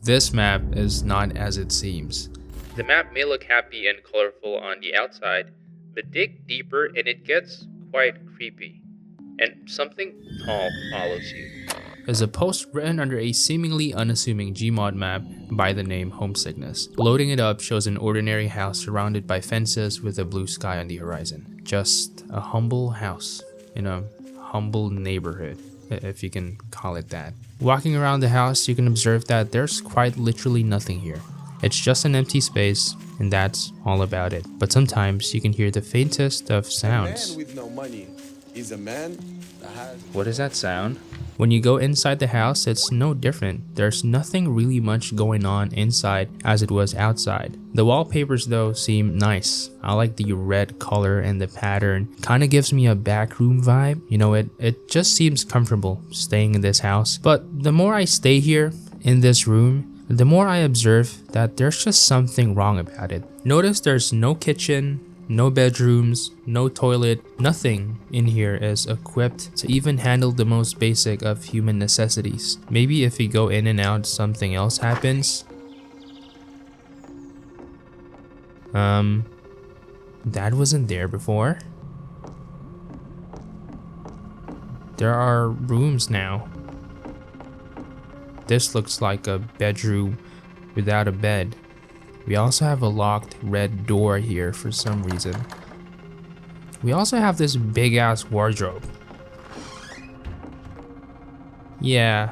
This map is not as it seems. The map may look happy and colorful on the outside, but dig deeper and it gets quite creepy. And something tall follows you. Is a post written under a seemingly unassuming Gmod map by the name Homesickness. Loading it up shows an ordinary house surrounded by fences with a blue sky on the horizon. Just a humble house in a humble neighborhood, if you can call it that. Walking around the house, you can observe that there's quite literally nothing here. It's just an empty space, and that's all about it. But sometimes you can hear the faintest of sounds. A man with no money is a man that has... What is that sound? When you go inside the house, it's no different. There's nothing really much going on inside as it was outside. The wallpapers though seem nice. I like the red color and the pattern. Kinda gives me a backroom vibe. You know, it just seems comfortable staying in this house. But the more I stay here in this room, the more I observe that there's just something wrong about it. Notice there's no kitchen, no bedrooms, no toilet, nothing in here is equipped to even handle the most basic of human necessities. Maybe if we go in and out, something else happens. That wasn't there before. There are rooms now. This looks like a bedroom without a bed. We also have a locked red door here for some reason. We also have this big ass wardrobe. Yeah.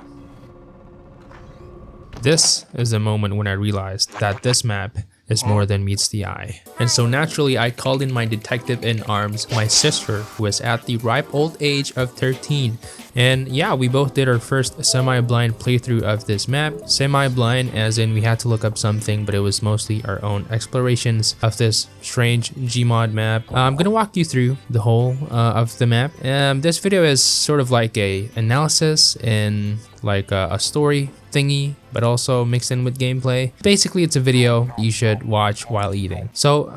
This is the moment when I realized that this map is more than meets the eye. And so naturally I called in my detective in arms, my sister, who is at the ripe old age of 13. And yeah, we both did our first semi-blind playthrough of this map. Semi-blind as in we had to look up something, but it was mostly our own explorations of this strange Gmod map. I'm gonna walk you through the whole of the map. This video is sort of like a analysis and like a story thingy, but also mixed in with gameplay. Basically, it's a video you should watch while eating. So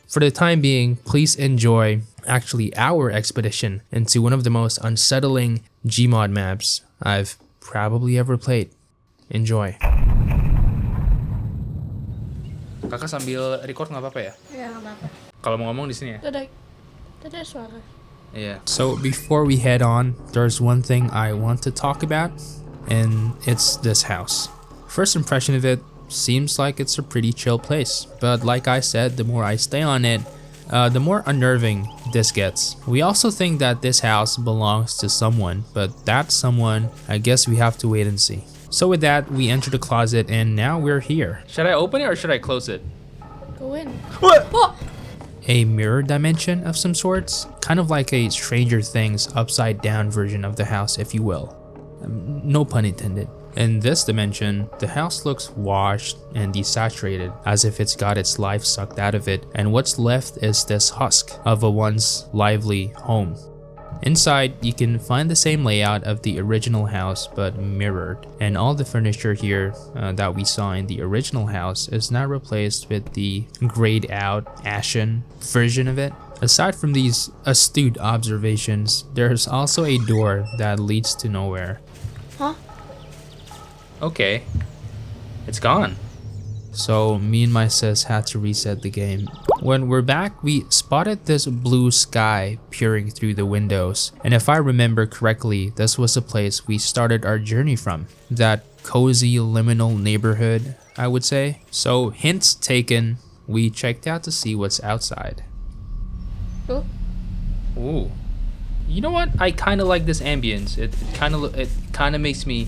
for the time being, please enjoy actually our expedition into one of the most unsettling Gmod maps I've probably ever played. Enjoy. Kakak sambil record nggak apa-apa ya? Ya, nggak apa-apa. Kalau mau ngomong di sini ya? Tadi ada suara. Yeah. So before we head on, there's one thing I want to talk about, and it's this house. First impression of it seems like it's a pretty chill place, but like I said, the more I stay on it, the more unnerving this gets. We also think that this house belongs to someone, but that someone, I guess we have to wait and see. So with that, we enter the closet and now we're here. Should I open it or should I close it? Go in. What? Oh! A mirror dimension of some sorts, kind of like a Stranger Things upside down version of the house, if you will. No pun intended. In this dimension, the house looks washed and desaturated, as if it's got its life sucked out of it, and what's left is this husk of a once lively home. Inside, you can find the same layout of the original house but mirrored, and all the furniture here that we saw in the original house is now replaced with the grayed out, ashen version of it. Aside from these astute observations, there's also a door that leads to nowhere. Huh? Okay, it's gone. So me and my sis had to reset the game. When we're back, we spotted this blue sky peering through the windows. And if I remember correctly, this was the place we started our journey from. That cozy liminal neighborhood, I would say. So hints taken, we checked out to see what's outside. Oh. Ooh. You know what? I kind of like this ambience. It kind of makes me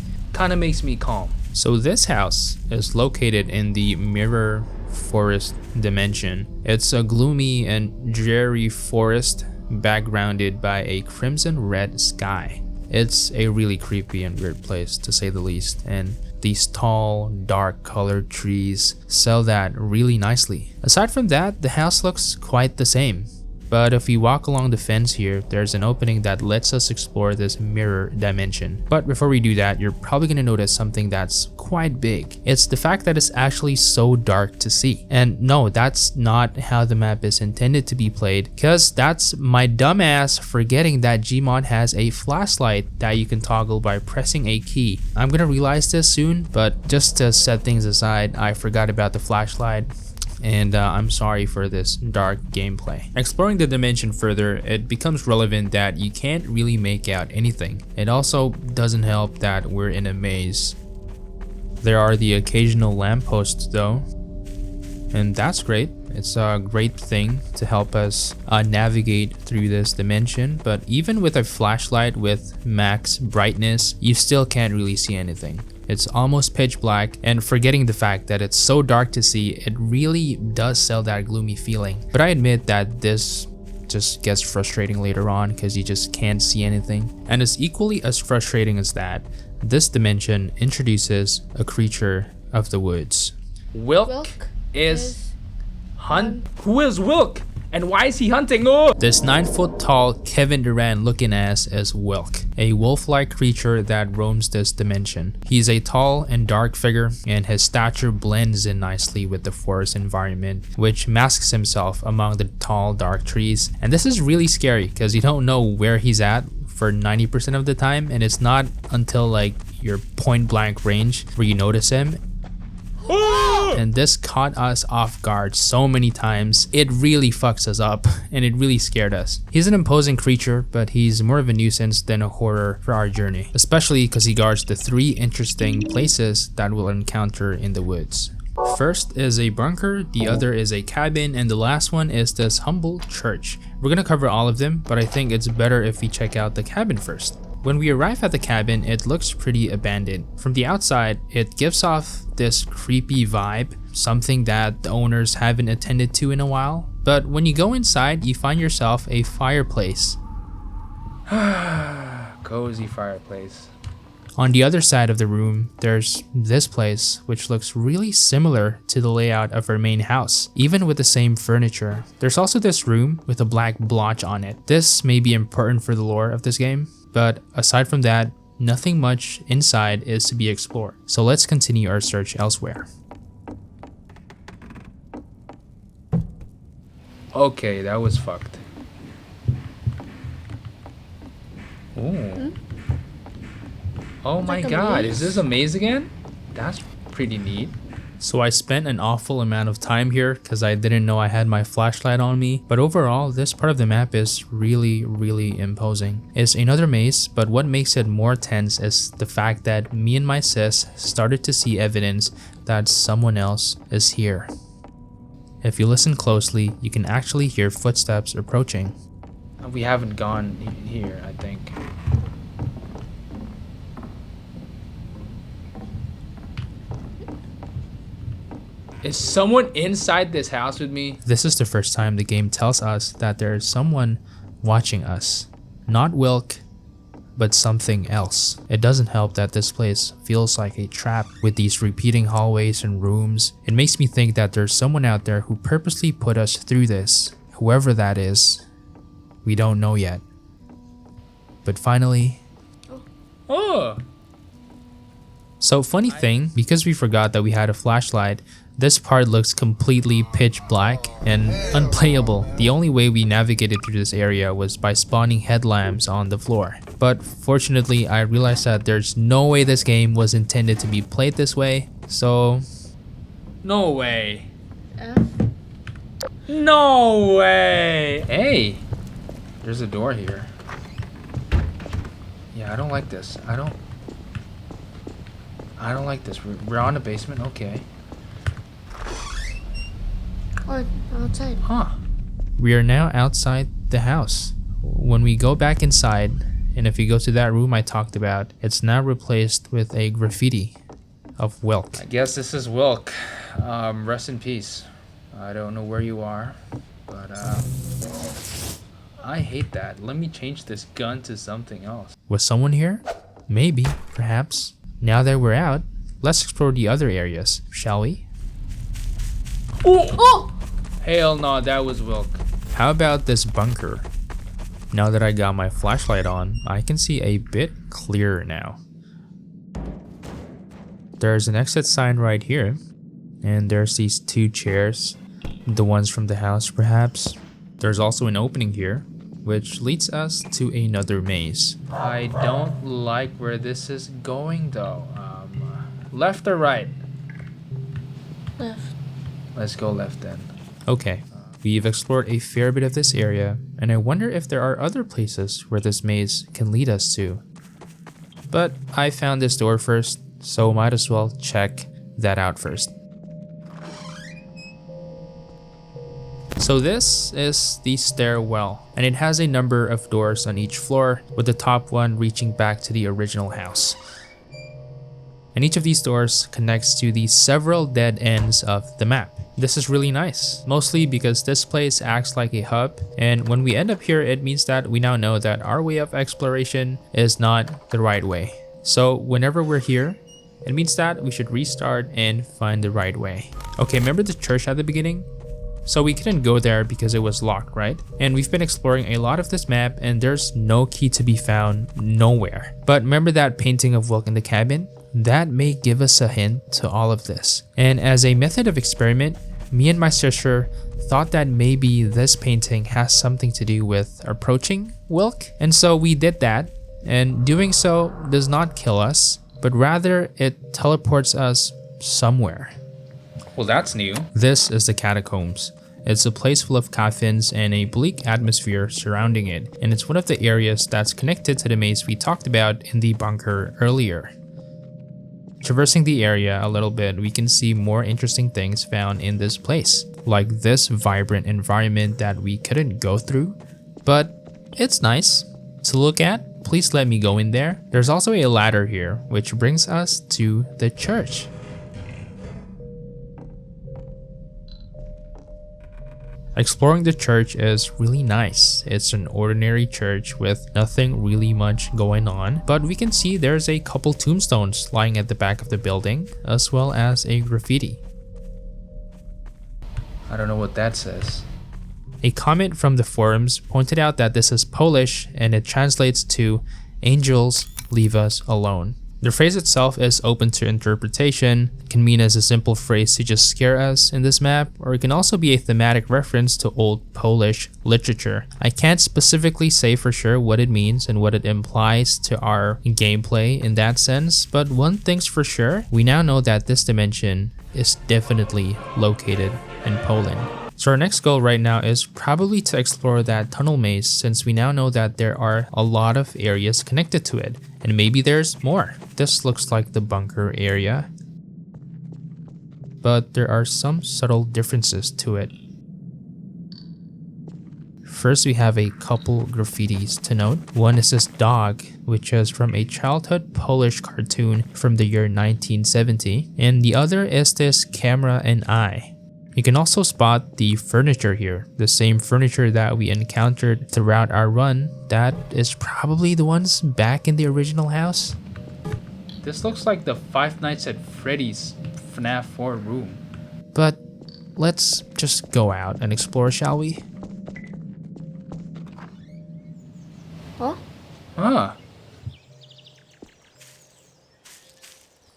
calm. So this house is located in the Mirror Forest dimension. It's a gloomy and dreary forest backgrounded by a crimson red sky. It's a really creepy and weird place, to say the least, and these tall, dark colored trees sell that really nicely. Aside from that, the house looks quite the same. but if we walk along the fence here, there's an opening that lets us explore this mirror dimension. But before we do that, you're probably gonna notice something that's quite big. It's the fact that it's actually so dark to see. And no, that's not how the map is intended to be played, because that's my dumbass forgetting that Gmod has a flashlight that you can toggle by pressing a key. I'm gonna realize this soon, but just to set things aside, I forgot about the flashlight. And I'm sorry for this dark gameplay. Exploring the dimension further, it becomes relevant that you can't really make out anything. It also doesn't help that we're in a maze. There are the occasional lampposts though, and that's great. It's a great thing to help us navigate through this dimension, but even with a flashlight with max brightness, you still can't really see anything. It's almost pitch black, and forgetting the fact that it's so dark to see, it really does sell that gloomy feeling. But I admit that this just gets frustrating later on because you just can't see anything. And it's equally as frustrating as that, this dimension introduces a creature of the woods. Wilk is Who is Wilk? And why is he hunting? Oh! This 9-foot tall Kevin Durant looking ass is Wilk, a wolf-like creature that roams this dimension. He's a tall and dark figure, and his stature blends in nicely with the forest environment, which masks himself among the tall dark trees. And this is really scary because you don't know where he's at for 90% of the time, and it's not until like your point blank range where you notice him. And this caught us off guard so many times. It really fucks us up, and it really scared us. He's an imposing creature, but he's more of a nuisance than a horror for our journey, especially because he guards the 3 interesting places that we'll encounter in the woods. First is a bunker, the other is a cabin, and the last one is this humble church. We're gonna cover all of them, but I think it's better if we check out the cabin first. When we arrive at the cabin, it looks pretty abandoned. From the outside, it gives off this creepy vibe, something that the owners haven't attended to in a while. But when you go inside, you find yourself a fireplace. Cozy fireplace. On the other side of the room, there's this place, which looks really similar to the layout of our main house, even with the same furniture. There's also this room with a black blotch on it. This may be important for the lore of this game, but aside from that, nothing much inside is to be explored. So let's continue our search elsewhere. Okay, that was fucked. Ooh. Oh my god, is this a maze again? That's pretty neat. So I spent an awful amount of time here because I didn't know I had my flashlight on me, but overall this part of the map is really imposing. It's another maze, but what makes it more tense is the fact that me and my sis started to see evidence that someone else is here. If you listen closely, you can actually hear footsteps approaching. We haven't gone here, I think. Is someone inside this house with me? This is the first time the game tells us that there is someone watching us. Not Wilk, but something else. It doesn't help that this place feels like a trap with these repeating hallways and rooms. It makes me think that there's someone out there who purposely put us through this. Whoever that is, we don't know yet. But finally... Oh! So funny thing, because we forgot that we had a flashlight, this part looks completely pitch black and unplayable. The only way we navigated through this area was by spawning headlamps on the floor. But fortunately, I realized that there's no way this game was intended to be played this way, so... No way. No way! Hey! There's a door here. Yeah, I don't like this. I don't like this. We're on the basement, okay. Oh, outside. Huh. We are now outside the house. When we go back inside, and if you go to that room I talked about, it's now replaced with a graffiti of Wilk. I guess this is Wilk. Rest in peace. I don't know where you are, but I hate that. Let me change this gun to something else. Was someone here? Maybe, perhaps. Now that we're out, let's explore the other areas, shall we? Oh! Hell no, that was Wilk. How about this bunker? Now that I got my flashlight on, I can see a bit clearer now. There's an exit sign right here, and there's these 2 chairs, the ones from the house perhaps. There's also an opening here, which leads us to another maze. I don't like where this is going though. Left or right? Left. Let's go left then. Okay, we've explored a fair bit of this area, and I wonder if there are other places where this maze can lead us to. But I found this door first, so might as well check that out first. So this is the stairwell, and it has a number of doors on each floor, with the top one reaching back to the original house. And each of these doors connects to the several dead ends of the map. This is really nice, mostly because this place acts like a hub, and when we end up here, it means that we now know that our way of exploration is not the right way. So whenever we're here, it means that we should restart and find the right way. Okay, remember the church at the beginning? So we couldn't go there because it was locked, right? And we've been exploring a lot of this map and there's no key to be found nowhere. But remember that painting of Wilk in the cabin? That may give us a hint to all of this. And as a method of experiment, me and my sister thought that maybe this painting has something to do with approaching Wilk. And so we did that, and doing so does not kill us, but rather it teleports us somewhere. Well, that's new. This is the catacombs. It's a place full of coffins and a bleak atmosphere surrounding it, and it's one of the areas that's connected to the maze we talked about in the bunker earlier. Traversing the area a little bit, we can see more interesting things found in this place, like this vibrant environment that we couldn't go through, but it's nice to look at. Please let me go in there. There's also a ladder here, which brings us to the church. Exploring the church is really nice. It's an ordinary church with nothing really much going on, but we can see there's a couple tombstones lying at the back of the building, as well as a graffiti. I don't know what that says. A comment from the forums pointed out that this is Polish and it translates to "Angels, leave us alone." The phrase itself is open to interpretation. It can mean as a simple phrase to just scare us in this map, or it can also be a thematic reference to old Polish literature. I can't specifically say for sure what it means and what it implies to our gameplay in that sense, but one thing's for sure, we now know that this dimension is definitely located in Poland. So our next goal right now is probably to explore that tunnel maze, since we now know that there are a lot of areas connected to it, and maybe there's more. This looks like the bunker area, but there are some subtle differences to it. First, we have a couple graffitis to note. One is this dog, which is from a childhood Polish cartoon from the year 1970, and the other is this camera and eye. You can also spot the furniture here, the same furniture that we encountered throughout our run. That is probably the ones back in the original house. This looks like the Five Nights at Freddy's FNAF 4 room. But let's just go out and explore, shall we? Huh? Ah.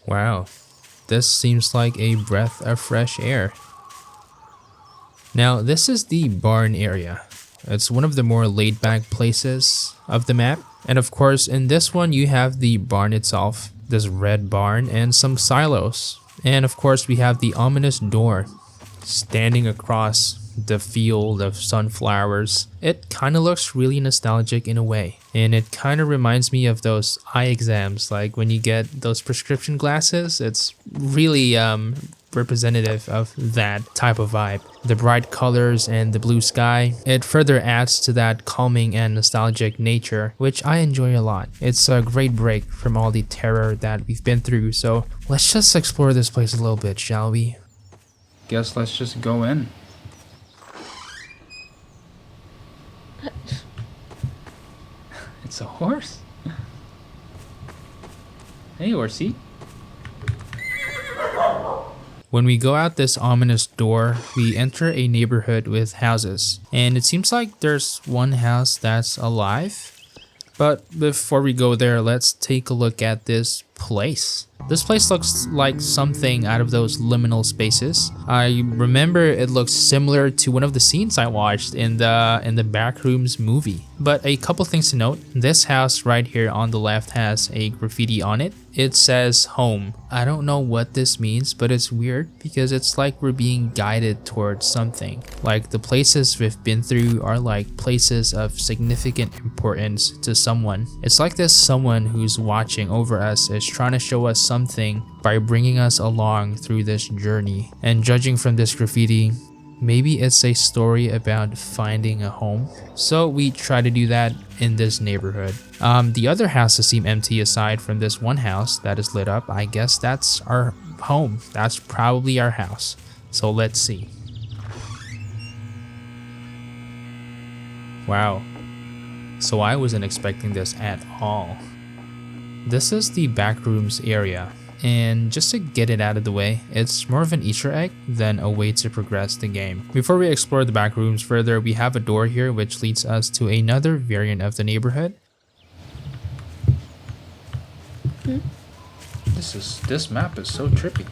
Wow. This seems like a breath of fresh air. Now, this is the barn area. It's one of the more laid-back places of the map. And of course, in this one, you have the barn itself, this red barn, and some silos. And of course, we have the ominous door standing across the field of sunflowers. It kind of looks really nostalgic in a way. And it kind of reminds me of those eye exams, like when you get those prescription glasses. It's really representative of that type of vibe. The bright colors and the blue sky, it further adds to that calming and nostalgic nature, which I enjoy a lot. It's a great break from all the terror that we've been through, so let's just explore this place a little bit, shall we? Guess let's just go in. It's a horse? Hey, horsey. When we go out this ominous door, we enter a neighborhood with houses, and it seems like there's one house that's alive. But before we go there, let's take a look at this place. This place looks like something out of those liminal spaces. I remember it looks similar to one of the scenes I watched in the Backrooms movie. But a couple things to note, this house right here on the left has a graffiti on it. It says home. I don't know what this means, but it's weird because it's like we're being guided towards something. Like the places we've been through are like places of significant importance to someone. It's like this someone who's watching over us is trying to show us something by bringing us along through this journey. And judging from this graffiti, maybe it's a story about finding a home. So we try to do that in this neighborhood. The other houses seem empty aside from this one house that is lit up. I guess that's our home. That's probably our house. So let's see. Wow. So I wasn't expecting this at all. This is the backrooms area. And just to get it out of the way, it's more of an Easter egg than a way to progress the game. Before we explore the back rooms further, we have a door here which leads us to another variant of the neighborhood. This map is so trippy.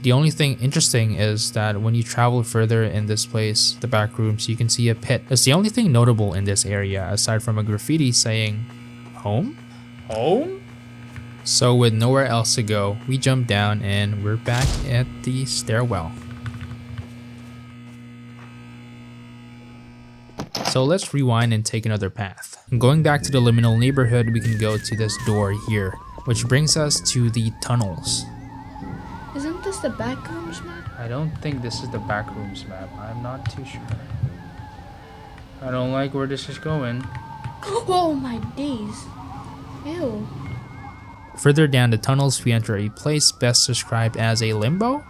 The only thing interesting is that when you travel further in this place, the back rooms, you can see a pit. It's the only thing notable in this area aside from a graffiti saying home? Home? So with nowhere else to go, we jump down and we're back at the stairwell. So let's rewind and take another path. Going back to the liminal neighborhood, we can go to this door here, which brings us to the tunnels. Isn't this the backrooms map? I don't think this is the backrooms map. I'm not too sure. I don't like where this is going. Oh my days. Ew. Further down the tunnels, we enter a place best described as a limbo.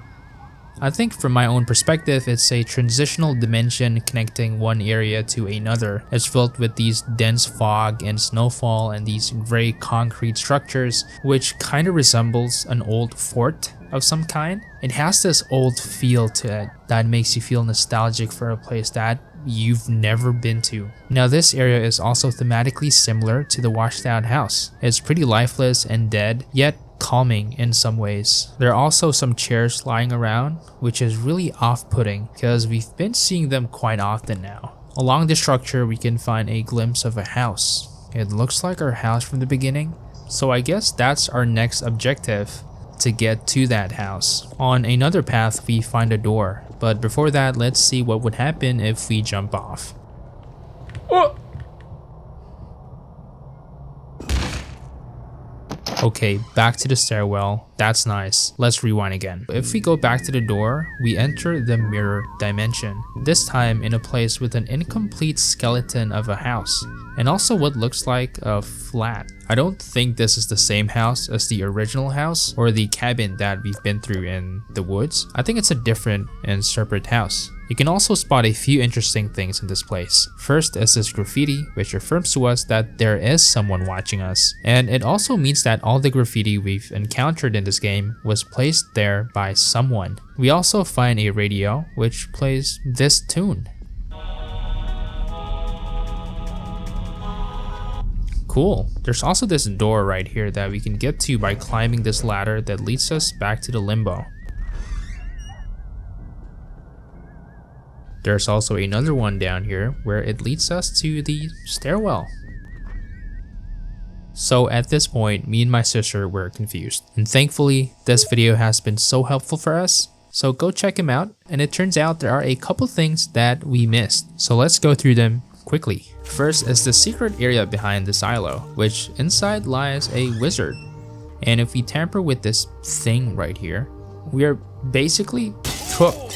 I think from my own perspective, it's a transitional dimension connecting one area to another. It's filled with these dense fog and snowfall and these gray concrete structures, which kind of resembles an old fort of some kind. It has this old feel to it that makes you feel nostalgic for a place that you've never been to. Now this area is also thematically similar to the washed out house. It's pretty lifeless and dead, yet calming in some ways. There are also some chairs lying around, which is really off-putting because we've been seeing them quite often now. Along the structure, we can find a glimpse of a house. It looks like our house from the beginning, so I guess that's our next objective, to get to that house. On another path, we find a door, but before that, let's see what would happen if we jump off. Oh! Okay, back to the stairwell. That's nice. Let's rewind again. If we go back to the door, we enter the mirror dimension. This time in a place with an incomplete skeleton of a house, and also what looks like a flat. I don't think this is the same house as the original house or the cabin that we've been through in the woods. I think it's a different and separate house. You can also spot a few interesting things in this place. First is this graffiti, which affirms to us that there is someone watching us. And it also means that all the graffiti we've encountered in this game was placed there by someone. We also find a radio, which plays this tune. Cool. There's also this door right here that we can get to by climbing this ladder that leads us back to the limbo. There's also another one down here where it leads us to the stairwell. So at this point, me and my sister were confused. And thankfully, this video has been so helpful for us. So go check him out. And it turns out there are a couple things that we missed. So let's go through them quickly. First is the secret area behind the silo, which inside lies a wizard. And if we tamper with this thing right here, we are basically cooked.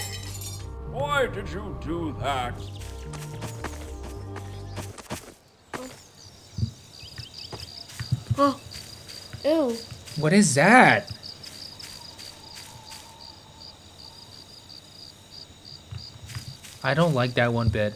Why did you do that? Oh. Ew. What is that? I don't like that one bit.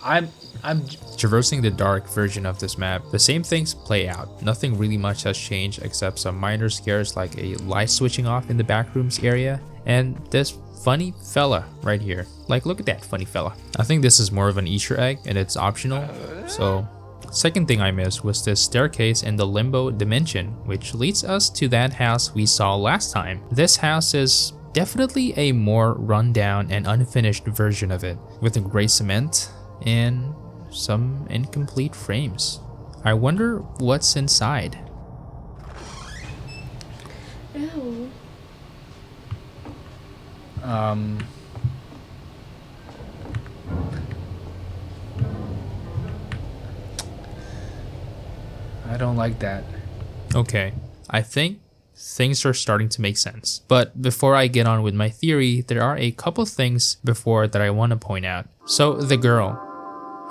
I'm traversing the dark version of this map. The same things play out. Nothing really much has changed except some minor scares like a light switching off in the backrooms area and this funny fella right here. Like, look at that funny fella. I think this is more of an Easter egg and it's optional. So second thing I missed was this staircase in the limbo dimension, which leads us to that house we saw last time. This house is definitely a more rundown and unfinished version of it, with a gray cement and some incomplete frames. I wonder what's inside. Ew. I don't like that. Okay, I think things are starting to make sense. But before I get on with my theory, there are a couple things before that I want to point out. So the girl,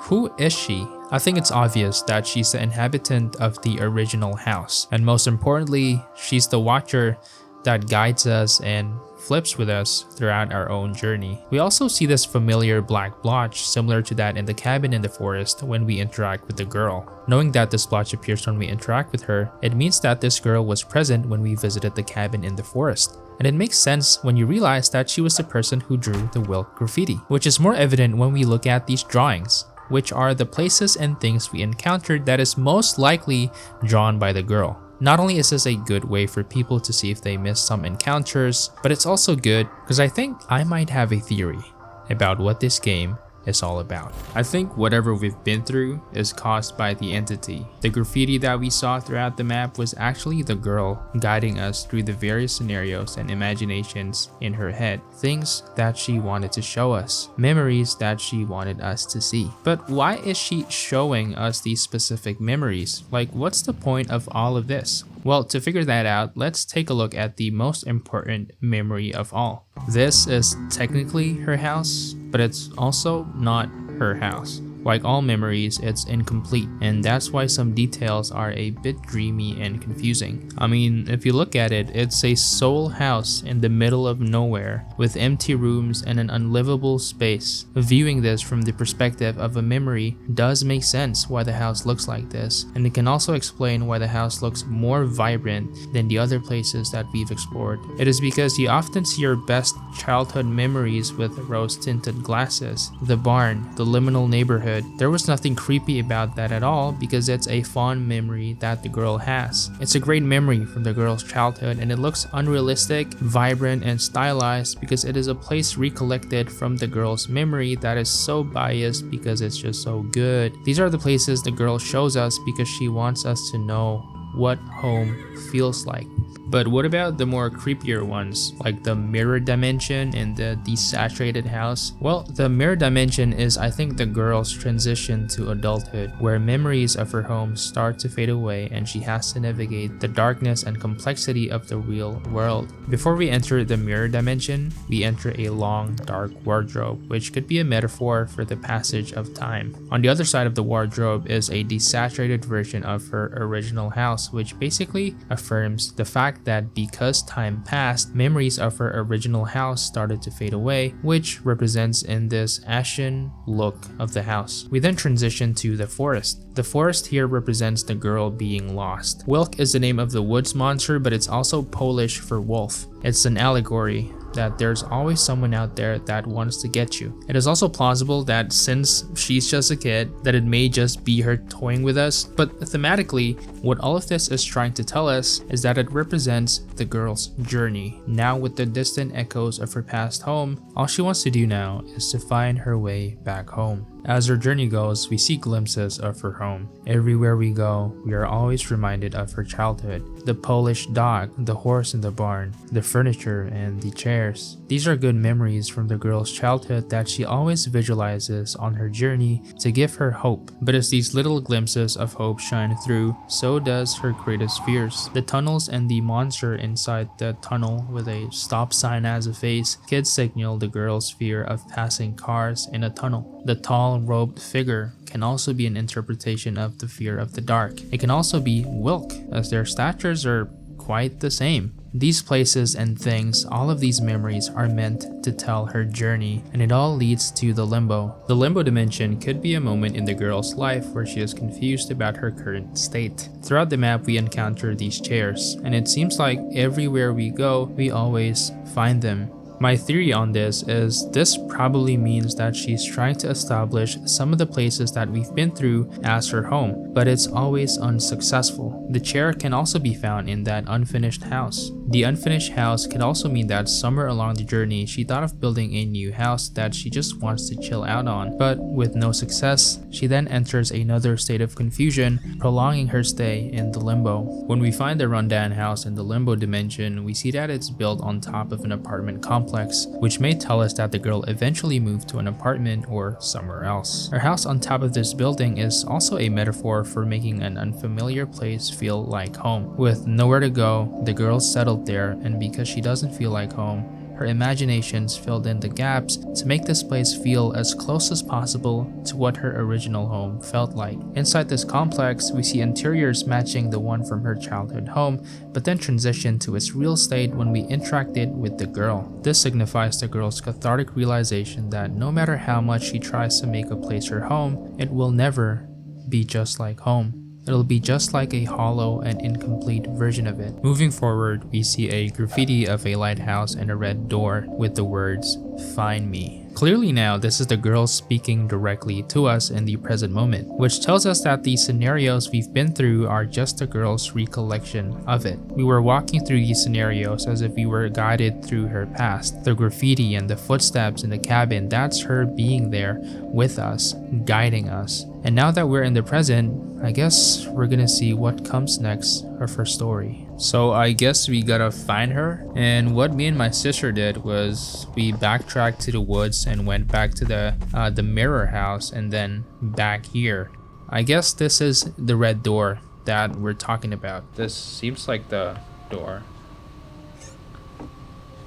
who is she? I think it's obvious that she's the inhabitant of the original house. And most importantly, she's the watcher that guides us and flips with us throughout our own journey. We also see this familiar black blotch similar to that in the cabin in the forest when we interact with the girl. Knowing that this blotch appears when we interact with her, it means that this girl was present when we visited the cabin in the forest. And it makes sense when you realize that she was the person who drew the Wilk graffiti, which is more evident when we look at these drawings, which are the places and things we encountered that is most likely drawn by the girl. Not only is this a good way for people to see if they missed some encounters, but it's also good because I think I might have a theory about what this game is all about. I think whatever we've been through is caused by the entity. The graffiti that we saw throughout the map was actually the girl guiding us through the various scenarios and imaginations in her head. Things that she wanted to show us. Memories that she wanted us to see. But why is she showing us these specific memories? Like, what's the point of all of this? Well, to figure that out, let's take a look at the most important memory of all. This is technically her house, but it's also not her house. Like all memories, it's incomplete, and that's why some details are a bit dreamy and confusing. I mean, if you look at it, it's a soul house in the middle of nowhere with empty rooms and an unlivable space. Viewing this from the perspective of a memory does make sense why the house looks like this, and it can also explain why the house looks more vibrant than the other places that we've explored. It is because you often see your best childhood memories with rose-tinted glasses, the barn, the liminal neighborhood. There was nothing creepy about that at all because it's a fond memory that the girl has. It's a great memory from the girl's childhood, and it looks unrealistic, vibrant, and stylized because it is a place recollected from the girl's memory that is so biased because it's just so good. These are the places the girl shows us because she wants us to know what home feels like. But what about the more creepier ones, like the mirror dimension and the desaturated house? Well, the mirror dimension is, I think, the girl's transition to adulthood, where memories of her home start to fade away and she has to navigate the darkness and complexity of the real world. Before we enter the mirror dimension, we enter a long, dark wardrobe, which could be a metaphor for the passage of time. On the other side of the wardrobe is a desaturated version of her original house, which basically affirms the fact that because time passed, memories of her original house started to fade away, which represents in this ashen look of the house. We then transition to the forest. The forest here represents the girl being lost. Wilk is the name of the woods monster, but it's also Polish for wolf. It's an allegory that there's always someone out there that wants to get you. It is also plausible that since she's just a kid, that it may just be her toying with us, but thematically, what all of this is trying to tell us is that it represents the girl's journey. Now with the distant echoes of her past home, all she wants to do now is to find her way back home. As her journey goes, we see glimpses of her home. Everywhere we go, we are always reminded of her childhood. The Polish dog, the horse in the barn, the furniture, and the chairs. These are good memories from the girl's childhood that she always visualizes on her journey to give her hope. But as these little glimpses of hope shine through, so does her greatest fears. The tunnels and the monster inside the tunnel with a stop sign as a face could signal the girl's fear of passing cars in a tunnel. The tall robed figure can also be an interpretation of the fear of the dark. It can also be Wilk, as their statures are quite the same. These places and things, all of these memories are meant to tell her journey, and it all leads to the limbo. The limbo dimension could be a moment in the girl's life where she is confused about her current state. Throughout the map, we encounter these chairs, and it seems like everywhere we go, we always find them. My theory on this is this probably means that she's trying to establish some of the places that we've been through as her home, but it's always unsuccessful. The chair can also be found in that unfinished house. The unfinished house could also mean that somewhere along the journey she thought of building a new house that she just wants to chill out on, but with no success, she then enters another state of confusion, prolonging her stay in the limbo. When we find the rundown house in the limbo dimension, we see that it's built on top of an apartment complex, which may tell us that the girl eventually moved to an apartment or somewhere else. Her house on top of this building is also a metaphor for making an unfamiliar place feel like home. With nowhere to go, the girl settled there, and because she doesn't feel like home, her imaginations filled in the gaps to make this place feel as close as possible to what her original home felt like. Inside this complex, we see interiors matching the one from her childhood home, but then transition to its real state when we interacted with the girl. This signifies the girl's cathartic realization that no matter how much she tries to make a place her home, it will never be just like home. It'll be just like a hollow and incomplete version of it. Moving forward, we see a graffiti of a lighthouse and a red door with the words, "Find me." Clearly now, this is the girl speaking directly to us in the present moment, which tells us that the scenarios we've been through are just the girl's recollection of it. We were walking through these scenarios as if we were guided through her past. The graffiti and the footsteps in the cabin, that's her being there with us, guiding us. And now that we're in the present, I guess we're gonna see what comes next of her story. So I guess we gotta find her, and what me and my sister did was we backtracked to the woods and went back to the mirror house and then back here. I guess this is the red door that we're talking about. This seems like the door.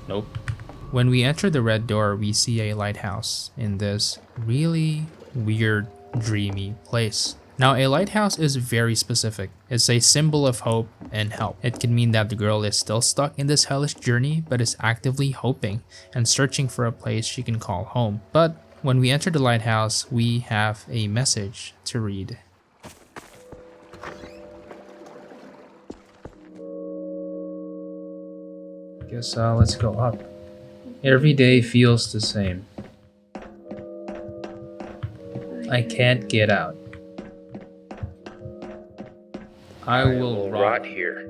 Nope. When we enter the red door, we see a lighthouse in this really weird, dreamy place. Now, a lighthouse is very specific. It's a symbol of hope and help. It can mean that the girl is still stuck in this hellish journey, but is actively hoping and searching for a place she can call home. But when we enter the lighthouse, we have a message to read. Guess let's go up. Every day feels the same. I can't get out. I will rot here.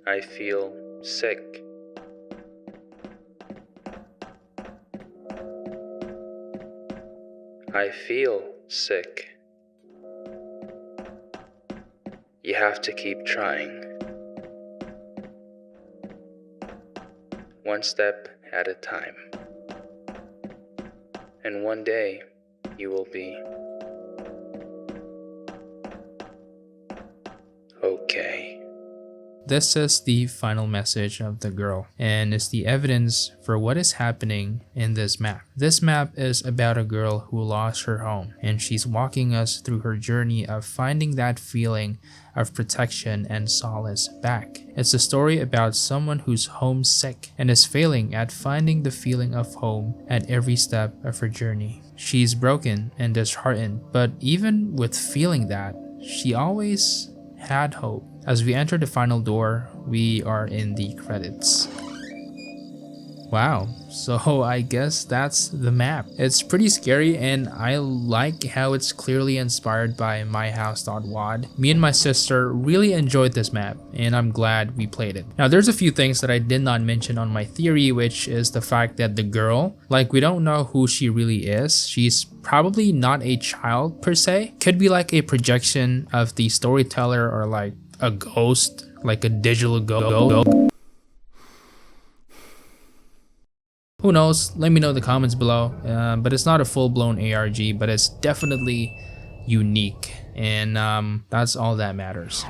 I feel sick. I feel sick. You have to keep trying. One step at a time. And one day you will be okay. This is the final message of the girl, and is the evidence for what is happening in this map. This map is about a girl who lost her home, and she's walking us through her journey of finding that feeling of protection and solace back. It's a story about someone who's homesick and is failing at finding the feeling of home at every step of her journey. She's broken and disheartened, but even with feeling that, she always had hope. As we enter the final door, we are in the credits. Wow, so I guess that's the map. It's pretty scary, and I like how it's clearly inspired by myhousewad. Me and my sister really enjoyed this map, and I'm glad we played it. Now, there's a few things that I did not mention on my theory, which is the fact that the girl, like, we don't know who she really is. She's probably not a child per se. Could be like a projection of the storyteller, or like a ghost, like a digital ghost. Who knows? Let me know in the comments below. But it's not a full-blown ARG, but it's definitely unique, and that's all that matters.